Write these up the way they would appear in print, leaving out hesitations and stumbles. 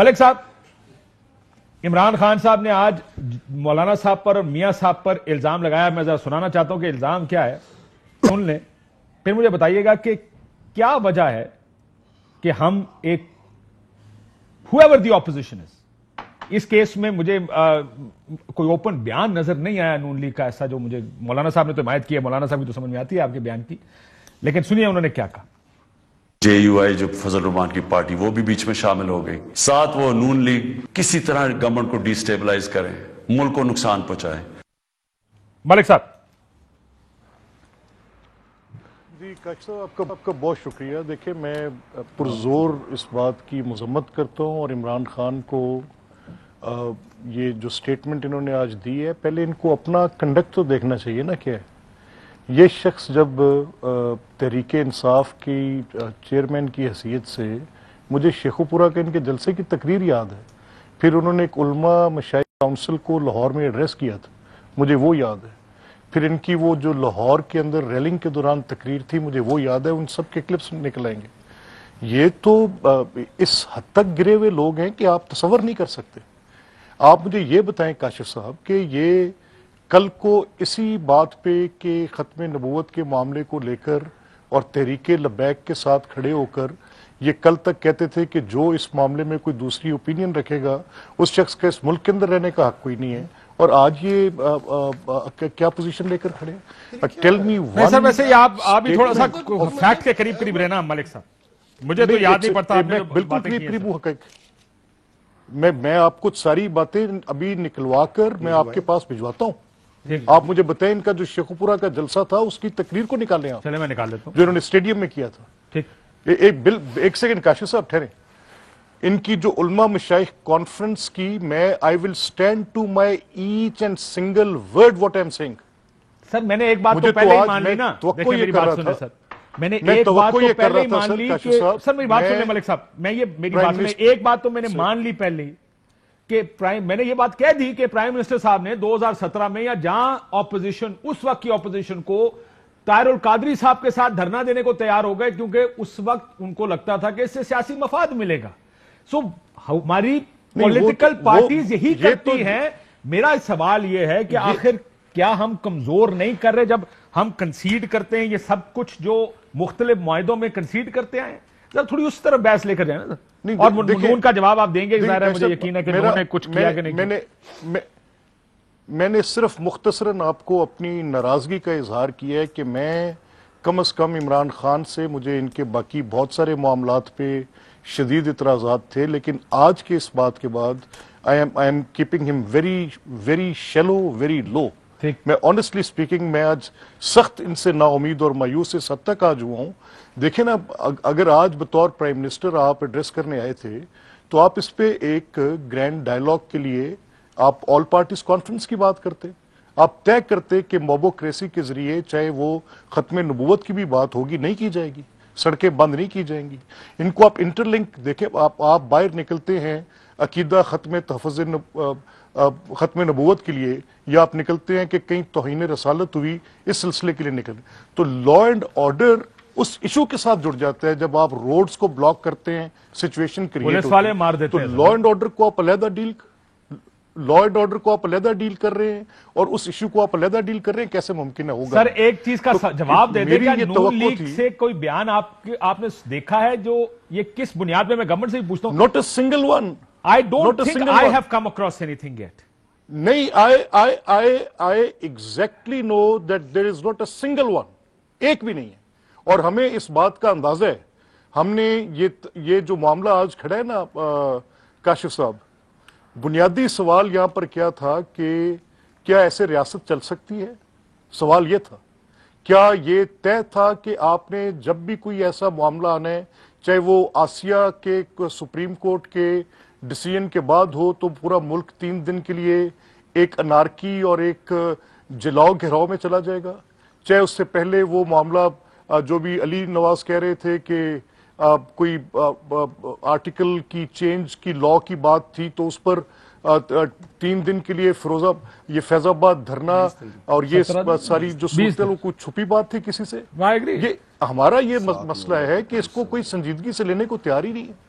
ملک صاحب، عمران خان صاحب نے آج مولانا صاحب پر اور میاں صاحب پر الزام لگایا. میں ذرا سنانا چاہتا ہوں کہ الزام کیا ہے، سن لیں پھر مجھے بتائیے گا کہ کیا وجہ ہے کہ ہم ایک whoever the opposition is اس کیس میں مجھے کوئی اوپن بیان نظر نہیں آیا نون لیگ کا ایسا جو مجھے مولانا صاحب نے تو حمایت کی ہے، مولانا صاحب کی تو سمجھ میں آتی ہے آپ کے بیان کی، لیکن سنیے انہوں نے کیا کہا. جے یو آئی جو فضل الرحمان کی پارٹی وہ بھی بیچ میں شامل ہو گئی، ساتھ وہ نون لیگ کسی طرح گورنمنٹ کو ڈی سٹیبلائز کریں، ملک کو نقصان پہنچائیں. ملک صاحب. جی کاش صاحب آپ کا بہت شکریہ. دیکھیں میں پرزور اس بات کی مذمت کرتا ہوں اور عمران خان کو یہ جو سٹیٹمنٹ انہوں نے آج دی ہے، پہلے ان کو اپنا کنڈکٹ تو دیکھنا چاہیے نا. کیا ہے یہ شخص جب تحریک انصاف کی چیئرمین کی حیثیت سے، مجھے شیخو پورہ کے ان کے جلسے کی تقریر یاد ہے، پھر انہوں نے ایک علماء مشائخ کونسل کو لاہور میں ایڈریس کیا تھا، مجھے وہ یاد ہے. پھر ان کی وہ جو لاہور کے اندر ریلنگ کے دوران تقریر تھی، مجھے وہ یاد ہے. ان سب کے کلپس نکل آئیں گے. یہ تو اس حد تک گرے ہوئے لوگ ہیں کہ آپ تصور نہیں کر سکتے. آپ مجھے یہ بتائیں کاشف صاحب کہ یہ کل کو اسی بات پہ کہ ختم نبوت کے معاملے کو لے کر اور تحریک لبیک کے ساتھ کھڑے ہو کر یہ کل تک کہتے تھے کہ جو اس معاملے میں کوئی دوسری اوپینین رکھے گا اس شخص کا اس ملک کے اندر رہنے کا حق کوئی نہیں ہے، اور آج یہ کیا پوزیشن لے کر کھڑے ہیں؟ Tell me one. سر ویسے ہی آپ ہی تھوڑا سا فیکٹ کے قریب رہنا ملک صاحب، مجھے تو یاد نہیں پڑتا. بالکل قریب حقیق میں آپ کو ساری باتیں ابھی نکلوا کر میں آپ کے پاس بھجواتا ہوں. آپ مجھے بتائیں ان کا جو شیخو پورہ کا جلسہ تھا اس کی تقریر کو نکالیں آپ. چلے میں نکال دیتا ہوں. جو انہوں نے اسٹیڈیم میں کیا تھا. ٹھیک. ایک سیکنڈ کاشف صاحب ٹھہریں. ان کی جو علماء مشائخ کانفرنس کی، میں I will stand to my each and single word what I am saying. Sir میں نے ایک بات تو پہلے ہی مان لی نا. دیکھیں میری بات سنیں سر، میں نے ایک بات تو پہلے ہی مان لی کہ سر میری بات سنیں ملک صاحب، میری بات سنیں. ایک بات تو میں نے مان لی پہلے کہ میں نے یہ بات کہہ دی کہ پرائم منسٹر صاحب نے 2017 میں یا جہاں اپوزیشن اس وقت کی اپوزیشن کو طاہر القادری صاحب کے ساتھ دھرنا دینے کو تیار ہو گئے کیونکہ اس وقت ان کو لگتا تھا کہ اس سے سیاسی مفاد ملے گا. سو ہماری پولیٹیکل پارٹیز یہی کرتی ہیں. میرا سوال یہ ہے کہ آخر کیا ہم کمزور نہیں کر رہے جب ہم کنسیڈ کرتے ہیں یہ سب کچھ جو مختلف معاہدوں میں کنسیڈ کرتے ہیں؟ ذرا تھوڑی اس طرح بحث لے کر جائیں نا. اور ان کا جواب آپ دیں گے، ظاہر ہے مجھے یقین ہے کہ انہوں نے کچھ کیا کہ نہیں. میں نے صرف مختصراً آپ کو اپنی ناراضگی کا اظہار کیا ہے کہ میں کم از کم عمران خان سے، مجھے ان کے باقی بہت سارے معاملات پہ شدید اعتراضات تھے، لیکن آج کے اس بات کے بعد آئی ایم کیپنگ ہم very very shallow, very low. میں آنیسٹلی اسپیکنگ میں آج سخت ان سے نا امید اور مایوس اس حد تک آج ہوا ہوں. دیکھیں نا، اگر آج بطور پرائم منسٹر آپ ایڈریس کرنے آئے تھے تو آپ اس پہ ایک گرینڈ ڈائیلاگ کے لیے آپ آل پارٹیز کانفرنس کی بات کرتے، آپ طے کرتے کہ موبوکریسی کے ذریعے چاہے وہ ختم نبوت کی بھی بات ہوگی نہیں کی جائے گی، سڑکیں بند نہیں کی جائیں گی. ان کو آپ انٹر لنک دیکھیں. آپ باہر نکلتے ہیں عقیدہ ختم نبوت کے لیے، یا آپ نکلتے ہیں کہ کہیں توہین رسالت ہوئی اس سلسلے کے لیے نکلیں، تو لا اینڈ آرڈر اس ایشو کے ساتھ جڑ جاتا ہے. جب آپ روڈز کو بلاک کرتے ہیں، سچویشن کریٹ ہوتی ہے، تو لا اینڈ آرڈر کو آپ علیحدہ ڈیل کر رہے ہیں اور اس ایشو کو آپ علیحدہ ڈیل کر رہے ہیں. کیسے ممکن ہے ہوگا؟ سر ایک چیز کا جواب دے دیں کہ نون لیگ سے کوئی بیان آپ نے دیکھا ہے جو یہ کس بنیاد پہ؟ میں گورنمنٹ سے بھی پوچھتا ہوں. Not a single one. I don't think I have come across anything yet. نہیں, I exactly know that there is not a single one. ایک بھی نہیں ہے. اور ہمیں اس بات کا اندازہ ہے. ہم نے یہ جو معاملہ آج کھڑا ہے نا کاشف صاحب، بنیادی سوال یہاں پر کیا تھا کہ کیا ایسے ریاست چل سکتی ہے؟ سوال یہ تھا. کیا یہ طے تھا کہ آپ نے جب بھی کوئی ایسا معاملہ آنا ہے، چاہے وہ آسیہ کے سپریم کورٹ کے ڈیسیژن کے بعد ہو، تو پورا ملک 3 دن کے لیے ایک انارکی اور ایک جلاؤ گھیراؤ میں چلا جائے گا؟ چاہے اس سے پہلے وہ معاملہ جو بھی علی نواز کہہ رہے تھے کہ کوئی آرٹیکل کی چینج کی لا کی بات تھی، تو اس پر 3 دن کے لیے یہ فیض آباد دھرنا اور یہ ساری جو صورتحال کوئی چھپی بات تھی کسی سے؟ یہ ہمارا یہ مسئلہ ہے کہ اس کو کوئی سنجیدگی سے لینے کو تیار ہی نہیں ہے.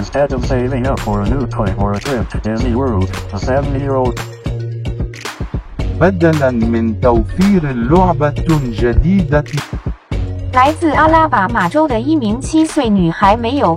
Instead of saving up for a new toy or a trip to Disney World, a 7-year-old بدلاً من توفير لعبة جديدة 来自阿拉巴马州的一名7岁女孩没有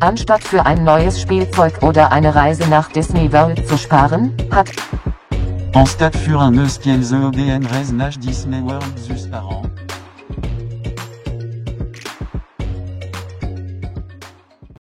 Anstatt für ein neues Spielzeug oder eine Reise nach Disney World zu sparen, hat Anstatt für un neus Spielzeug oder eine Reise nach Disney World zu sparen,